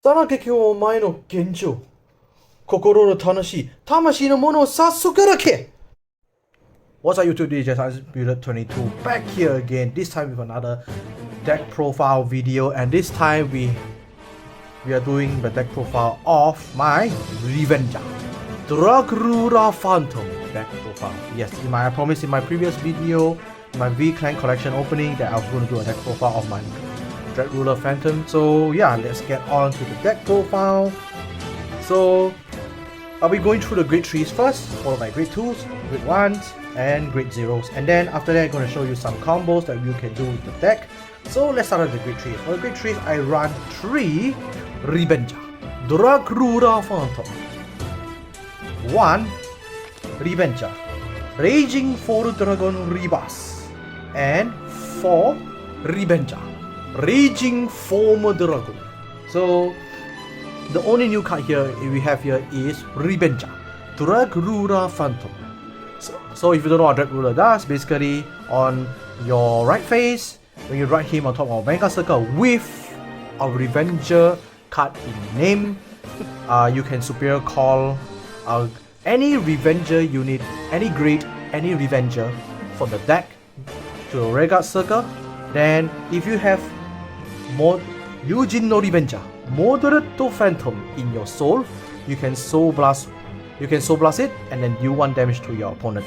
さらけ今日お前の現状心の楽しい魂のものを早速だけ What's up YouTube, DJ Builder 22 back here again, this time with another deck profile video, and this time we are doing the deck profile of my Revenger Dragruler Phantom deck profile. Yes, I promised in my previous video, my V-Clan collection opening, that I was going to do a deck profile of my Dragruler Phantom. So yeah, let's get on to the deck profile. So I'll be going through the grade 3s first, followed by grade 2s, grade 1s, and grade 0s. And then after that, I'm going to show you some combos that you can do with the deck. So let's start with the grade 3s. For the grade 3s, I run 3 Revenger Dragruler Phantom, 1 Revenger Raging for Dragon Rebus, and 4 Revenger Raging Former Dragon. So the only new card here we have here is Revenger Dragruler Phantom. So if you don't know what Dragruler does, basically on your right face, when you write him on top of Vanguard circle with a Revenger card in name, you can superior call any Revenger unit, any grade, any Revenger from the deck to a Vanguard circle. Then if you have Eugene no Revenger, moderate to Phantom in your soul, you can soul blast it and then deal 1 damage to your opponent.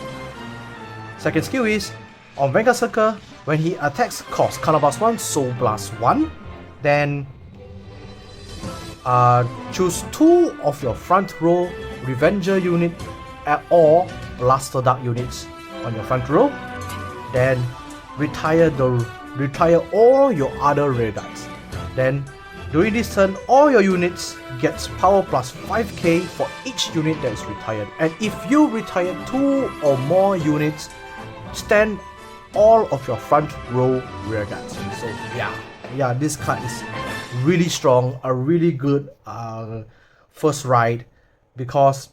Second skill is on Vanguard circle, when he attacks cost counterblast 1, soul blast 1, then choose 2 of your front row Revenger unit or Blaster Dark units on your front row, then retire all your other rear guards. Then during this turn, all your units gets power plus 5k for each unit that is retired. And if you retire 2 or more units, stand all of your front row rear guards. So yeah, this card is really strong, a really good first ride, because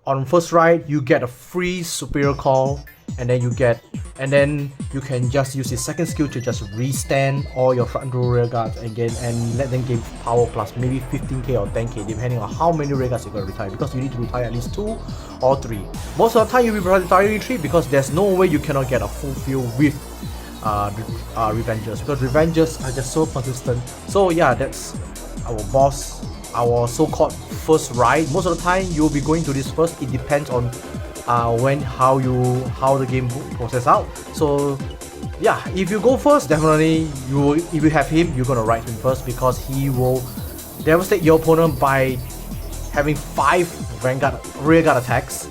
on first ride you get a free superior call, and then you can just use his second skill to just restand all your front row rear guards again and let them gain power plus maybe 15k or 10k depending on how many rear guards you're going to retire, because you need to retire at least 2 or 3. Most of the time you'll be retiring 3 because there's no way you cannot get a full field with Revengers, because Revengers are just so consistent. So yeah, that's our boss, our so-called first ride. Most of the time you'll be going to this first. It depends on how the game process out. So yeah, if you go first, definitely if you have him, you're gonna ride him first, because he will devastate your opponent by having 5 Vanguard rear guard attacks.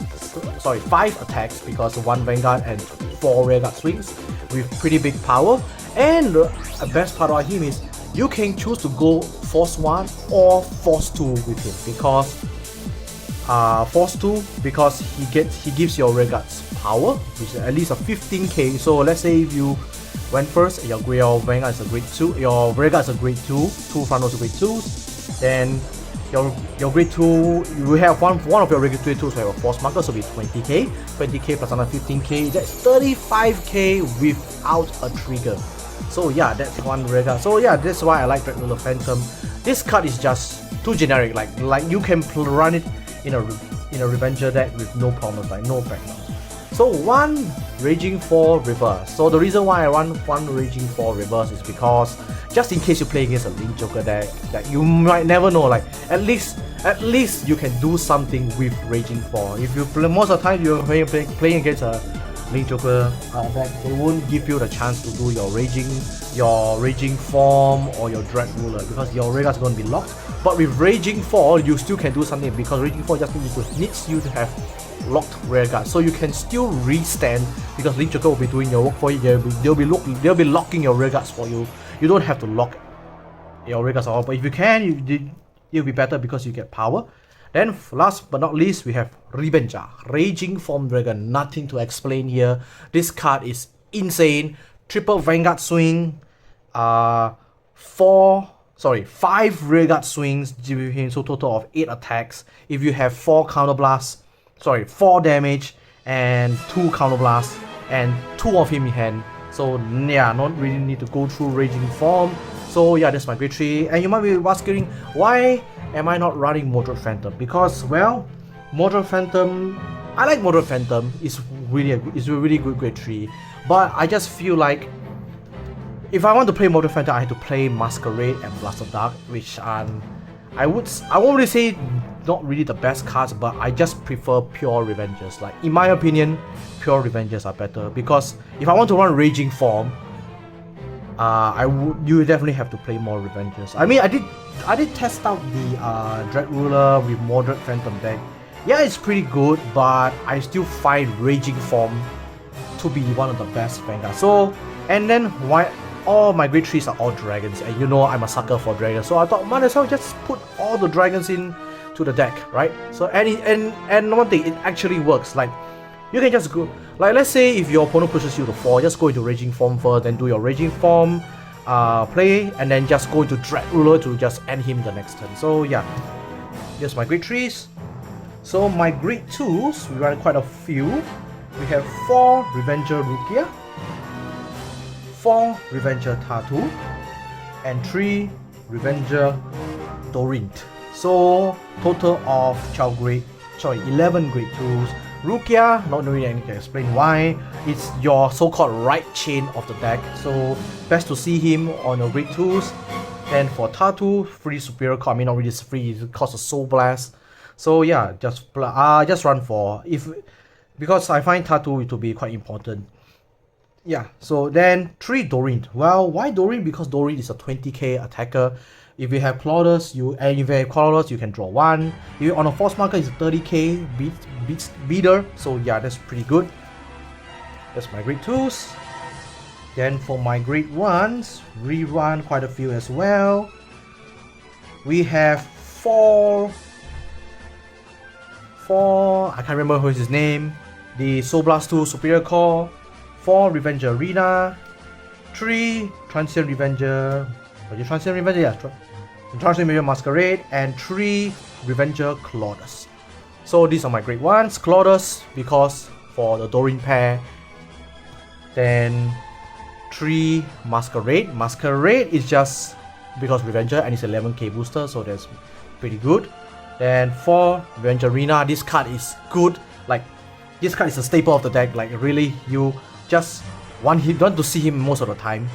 Sorry, 5 attacks, because 1 Vanguard and 4 rear guard swings with pretty big power. And the best part about him is you can choose to go Force 1 or Force 2 with him, because Force 2, because he gives your rear guards power, which is at least a 15k. So let's say if you went first, your Vanguard is a grade 2, your rear guard is a grade 2, 2 front rows are grade 2s, then your grade 2, you will have one of your grade 2 tools have a force marker, so it'll be 20k plus another 15k, that's 35k without a trigger. So yeah, that's one rear guard. So yeah, that's why I like Dragruler Phantom. This card is just too generic, like you can run it in a Revenger deck with no problems, like no background. So 1 Raging 4 Reverse. So the reason why I run 1 Raging 4 Reverse is because just in case you play against a Link Joker deck that you might never know, like at least you can do something with Raging 4. If you play, most of the time you're playing against a Link Joker deck, they won't give you the chance to do your Raging Form or your Dragruler, because your rear guards are going to be locked. But with Raging 4, you still can do something, because Raging 4 just needs you to have locked rear guard, so you can still restand, because Link Joker will be doing your work for you. They'll be locking your rear guards for you. You don't have to lock your rear guards at all, but if you can, it'll be better because you get power. Then last but not least, we have Revenger Raging Form Dragon. Nothing to explain here. This card is insane. Triple Vanguard swing, 5 rear guard swings, giving him so total of 8 attacks. If you have 4 damage and 2 counter blasts and 2 of him in hand. So yeah, not really need to go through Raging Form. So yeah, that's my grade 3. And you might be asking, why am I not running Moderate Phantom? Because, well, Moderate Phantom, I like Moderate Phantom. It's a really good grade 3. But I just feel like if I want to play Moderate Phantom, I have to play Masquerade and Blast of Dark, which I won't really say not really the best cards, but I just prefer pure Revengers. Like, in my opinion, pure Revengers are better, because if I want to run Raging Form, you definitely have to play more Revengers. I mean, I did test out the Dragruler with Moderate Phantom deck. Yeah, it's pretty good, but I still find Raging Form to be one of the best Vanguard. So, and then why all my grade 3s are all dragons, and you know I'm a sucker for dragons, so I thought might as well just put all the dragons in to the deck, right? So and one thing, it actually works. Like, you can just go, like, let's say if your opponent pushes you to 4, just go into Raging Form first, then do your Raging Form play, and then just go into Dragruler to just end him the next turn. So yeah, here's my grade 3s. So my grade 2s, we run quite a few. We have 4 Revenger Rukia, 4 Revenger Tatu, and 3 Revenger Dorint. So total of 11 grade 2s. Rukia, not really anything to explain why. It's your so-called right chain of the deck, so best to see him on your grade 2s. Then for Tatu, free superior card. I mean, not really free, it costs a Soul Blast. So yeah, just run for, because I find Tatu to be quite important. Yeah, so then 3 Dorint. Well, why Dorint? Because Dorint is a 20k attacker. If you have Claudius, you can draw 1. If you're on a force marker, it's 30k beater. So yeah, that's pretty good. That's my grade 2s. Then for my grade 1s, rerun quite a few as well. We have 4, I can't remember who is his name. The Soul Blast 2 Superior Core, 4 Revenger Arena, 3 Transient Revenger, Transient Revenger, yeah, Transient Revenger Masquerade, and 3 Revenger Claudius. So these are my grade 1s. Claudius, because for the Doreen pair. Then 3 Masquerade. Masquerade is just because Revenger and it's 11k booster, so that's pretty good. Then 4 Revenger Arena. This card is good. Like, this card is a staple of the deck. Like, really, you just want to see him most of the time.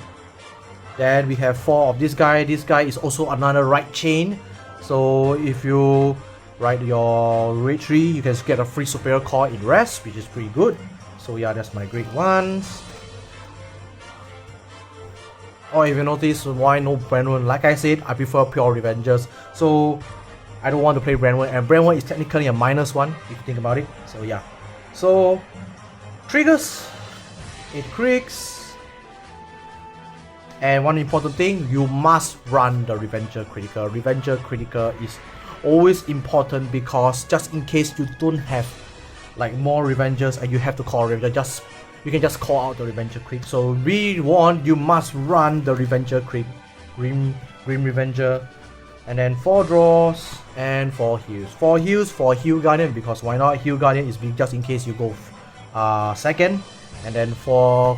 Then we have 4 of this guy. This guy is also another right chain. So if you write your grade 3, you can get a free superior core in rest, which is pretty good. So yeah, that's my grade 1s. Oh, if you notice why no Brandon, like I said, I prefer pure Revengers. So I don't want to play Brandon, and Brandon is technically a -1 if you think about it. So yeah. So triggers, 8 crits. And one important thing, you must run the Revenger Critical. Revenger Critical is always important, because just in case you don't have like more Revengers and you have to call Revenger, you can just call out the Revenger Crit. So you must run the Revenger Crit, Grim Revenger. And then 4 draws and 4 heals. 4 heals for Heal Guardian, because why not? Heal Guardian is just in case you go second. And then 4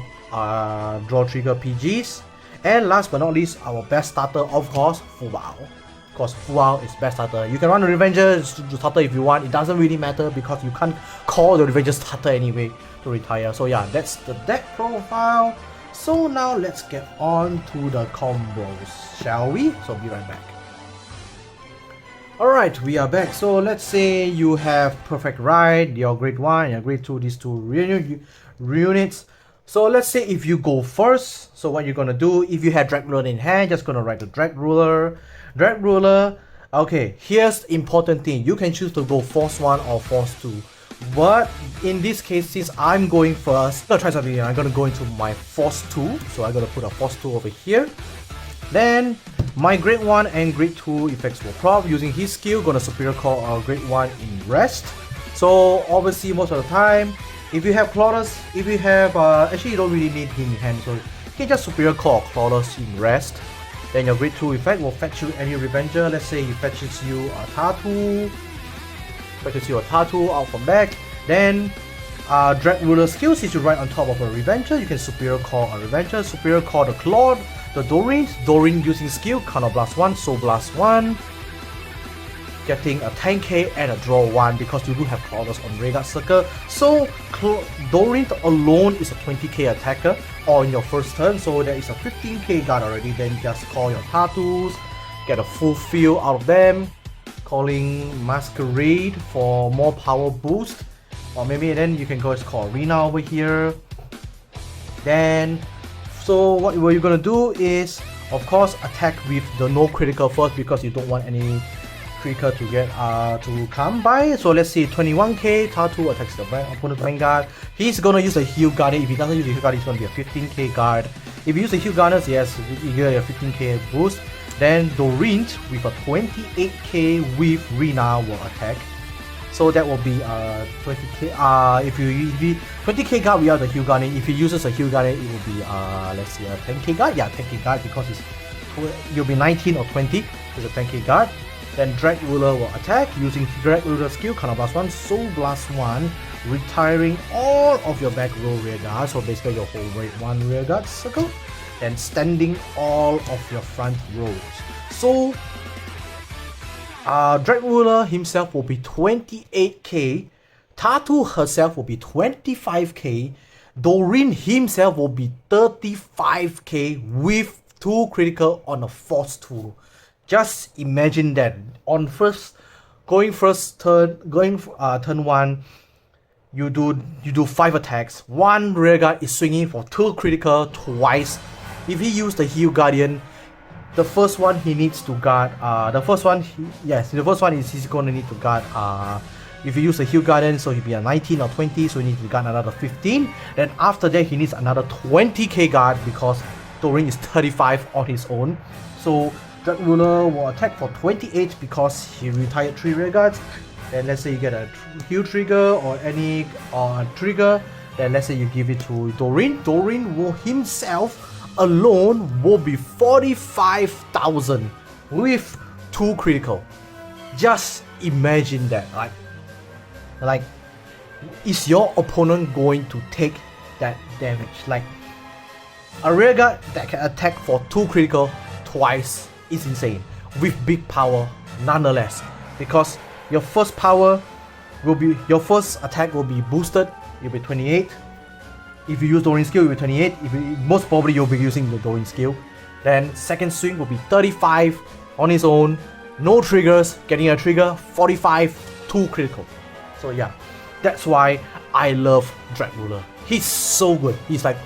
draw trigger PGs. And last but not least, our best starter, of course, Fubao. Of course, Fubao is best starter. You can run the Revenger starter if you want. It doesn't really matter, because you can't call the Revenger starter anyway to retire. So yeah, that's the deck profile. So now let's get on to the combos, shall we? So be right back. Alright, we are back. So let's say you have Perfect Ride, your grade 1 and your grade 2, these 2 units. So let's say if you go first, so what you're gonna do, if you have Dragruler in hand, just gonna write the Dragruler. Okay, here's the important thing. You can choose to go Force 1 or Force 2. But in this case, since I'm going first, I'm gonna try something. I'm gonna go into my Force 2. So I'm gonna put a Force 2 over here. Then my grade 1 and grade 2 effects will prop. Using his skill, gonna superior call our grade 1 in rest. So obviously most of the time, if you have Claudius, if you have actually you don't really need him in hand, so you can just superior call Claudius in rest. Then your grade 2 effect will fetch you any Revenger. Let's say he fetches you a Tatu, out from back. Then Dragruler skills, since you right on top of a Revenger, you can superior call a Revenger, superior call the the Doreen using skill, counter blast 1, soul blast 1, getting a 10k and a draw 1 because you do have Claudius on Rearguard Circle. So Doreen alone is a 20k attacker on your first turn, so there is a 15k guard already. Then just call your Tatus, get a full field out of them, calling Masquerade for more power boost, or maybe then you can go just call Arena over here. Then so what you're gonna do is, of course, attack with the no critical first because you don't want any critical to get to come by. So let's see, 21k, Tatu attacks the opponent's Vanguard. He's gonna use a heal guardian. If he doesn't use a heal guardian, it's gonna be a 15k guard. If you use a heal guardian, yes, you get a 15k boost. Then Doreen with a 28k with Rina will attack. So that will be 20k. If you 20k guard without the heal guardian, if he uses a heal guardian, it will be let's see, a 10k guard. Yeah, 10k guard because you'll be 19 or 20 with a 10k guard. Then Dragruler will attack using Dragruler skill, counter blast 1, soul blast 1, retiring all of your back row rear guard. So basically your whole 1 rear guard circle, and standing all of your front rows. So Dragruler himself will be 28k, Tatu herself will be 25k, Doreen himself will be 35k with 2 critical on a force tool. Just imagine that on turn 1, you do 5 attacks. 1 rearguard is swinging for 2 critical twice. If he used the heal guardian, the first one he needs to guard. The first one is he's gonna need to guard. If you use the heal guardian, so he'll be a 19 or 20, so he needs to guard another 15. Then after that, he needs another 20k guard because Doreen is 35 on his own. So Dragruler will attack for 28 because he retired 3 rear guards. Then let's say you get a heal trigger or any trigger. Then let's say you give it to Doreen. Doreen will himself alone will be 45,000 with 2 critical. Just imagine that, like is your opponent going to take that damage? Like a rearguard that can attack for 2 critical twice is insane with big power nonetheless, because your first attack will be boosted. You'll be 28. If you use Doreen skill, you'll be 28. Most probably you'll be using the Doreen skill. Then second swing will be 35 on his own, no triggers, getting a trigger, 45, 2 critical. So yeah, that's why I love Dragruler. He's so good. He's like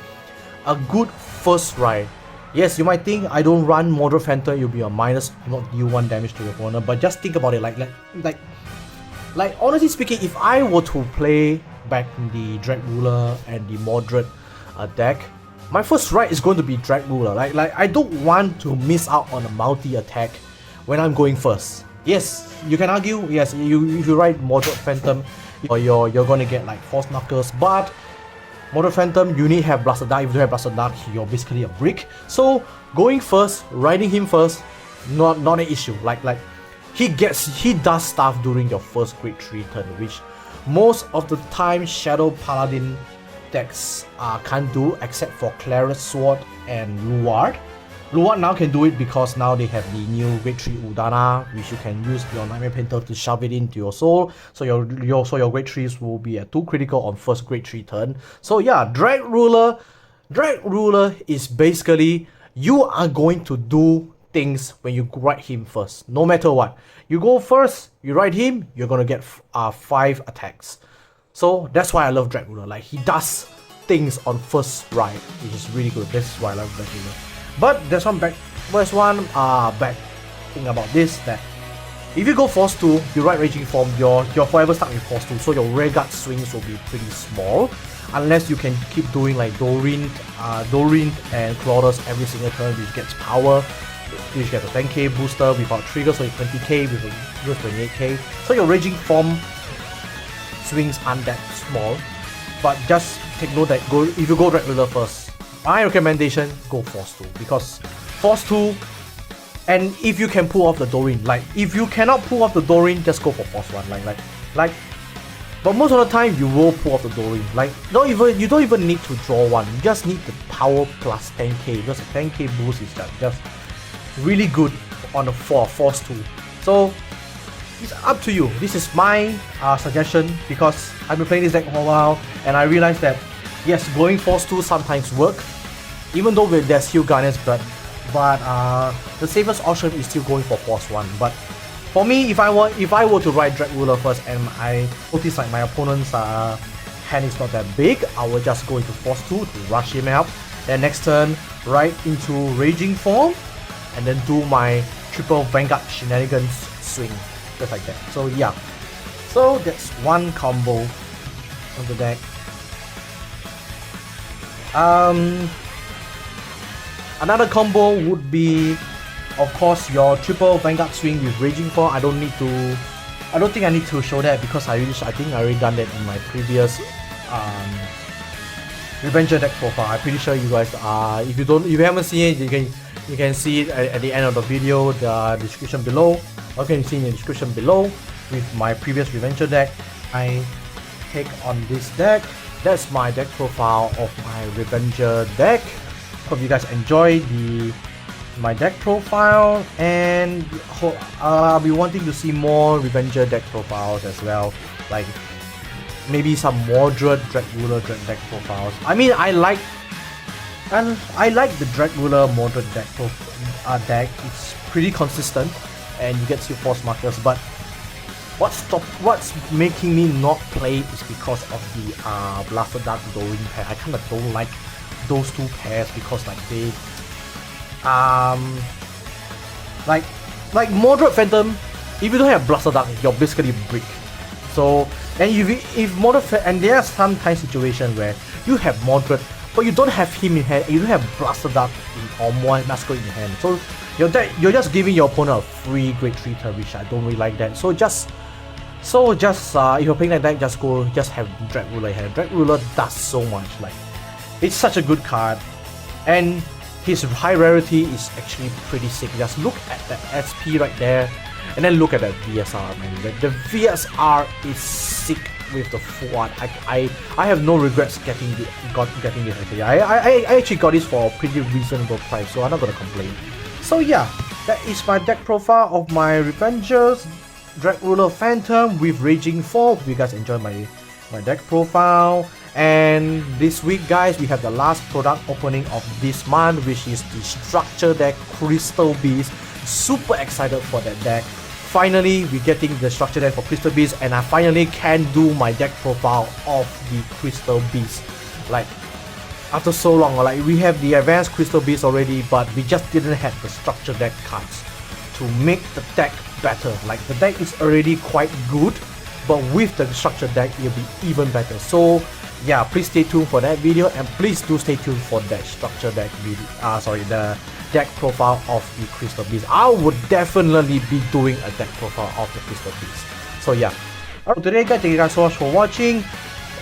a good first ride. Yes, you might think I don't run Moderate Phantom, you'll be a minus, not deal 1 damage to your opponent, but just think about it, like honestly speaking, if I were to play back in the Dragruler and the Moderate deck, my first ride is going to be Dragruler. Like I don't want to miss out on a multi attack when I'm going first. Yes, you can argue, yes, if you ride Moderate Phantom, you're gonna get like Force Knuckles, but Moderate Phantom, you need to have Blasted Dark. If you don't have Blasted Dark, you're basically a brick. So going first, riding him first, not an issue. Like he does stuff during your first grade 3 turn, which most of the time Shadow Paladin decks can't do, except for Claret Sword and Luard. Luard now can do it because now they have the new grade 3 Udana, which you can use your Nightmare Painter to shove it into your soul. So your grade 3s will be at 2 critical on first grade 3 turn. So yeah, Dragruler is basically, you are going to do things when you ride him first, no matter what. You go first, you ride him, you're gonna get 5 attacks. So that's why I love Dragruler. Like, he does things on first ride, which is really good. That's why I love Dragruler. But there's one bad thing about this, that if you go Force 2, you ride Raging Form, you're forever stuck with Force 2, so your rearguard swings will be pretty small. Unless you can keep doing like Doreen and Claudius every single turn, which gets power, which gets a 10k booster without trigger, so it's 20k with 28k. So your Raging Form swings aren't that small. But just take note that if you go Dragruler first, my recommendation, go Force 2, because Force 2, and if you can pull off the Doreen, like if you cannot pull off the Doreen, just go for Force 1. But most of the time, you will pull off the Doring. Like, you don't even need to draw one. You just need the power plus 10k. Because the 10k boost is just really good on the Force 2. So, it's up to you. This is my suggestion because I've been playing this deck for a while and I realized that yes, going Force 2 sometimes work. Even though there's Heal Guardians, but the safest option is still going for Force 1. But for me, if I were to ride Dragruler first and I notice like my opponent's hand is not that big, I will just go into Force 2 to rush him out. Then next turn, right into Raging Form, and then do my triple Vanguard shenanigans swing, just like that. So yeah, so that's one combo on the deck. Another combo would be, of course, your triple Vanguard swing with Raging Form. I don't think I need to show that because I think I already done that in my previous Revenger deck profile. I'm pretty sure you guys if you haven't seen it, you can see it at the end of the video, the description below. Or can you see in the description below with my previous Revenger deck. I take on this deck. That's my deck profile of my Revenger deck. Hope you guys enjoy my deck profile, and I'll be wanting to see more Revenger deck profiles as well, like maybe some moderate Dragruler deck profiles. I mean, I like the Dragruler moderate deck deck. It's pretty consistent and you get your force markers, but what's making me not play is because of the Blaster Dart Doring pair. I kinda don't like those two pairs because like they like moderate Phantom, if you don't have Blaster Dart, you're basically brick. So, and if moderate, and there are sometimes situations where you have moderate but you don't have him in hand, you don't have Blaster Dart or more Masquerade in hand, so you're just giving your opponent a free grade 3 turn, which I don't really like that. So just if you're playing that deck, just have Dragruler in hand. Dragruler does so much. Like, it's such a good card, and his high rarity is actually pretty sick. Just look at the SP right there, and then look at that VSR, man. The VSR is sick with the full art. I have no regrets getting this actually. I actually got this for a pretty reasonable price, so I'm not gonna complain. So yeah, that is my deck profile of my Revengers Dragruler Phantom with Raging Form. Hope you guys enjoy my deck profile. And this week, guys, we have the last product opening of this month, which is the Structure Deck Crystal Beast. Super excited for that deck. Finally, we're getting the Structure Deck for Crystal Beast, and I finally can do my deck profile of the Crystal Beast. Like, after so long, like we have the Advanced Crystal Beast already, but we just didn't have the Structure Deck cards to make the deck better. Like, the deck is already quite good, but with the Structure Deck, it'll be even better. So yeah, please stay tuned for that video, and please do stay tuned for that Structure Deck video. The deck profile of the Crystal Beast. I would definitely be doing a deck profile of the Crystal Beast. So yeah. Alright, today guys, thank you guys so much for watching.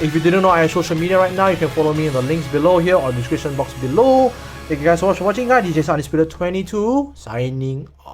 If you didn't know I have social media right now, you can follow me in the links below here or the description box below. Thank you guys so much for watching, guys. DJ Undisputed 22 signing off.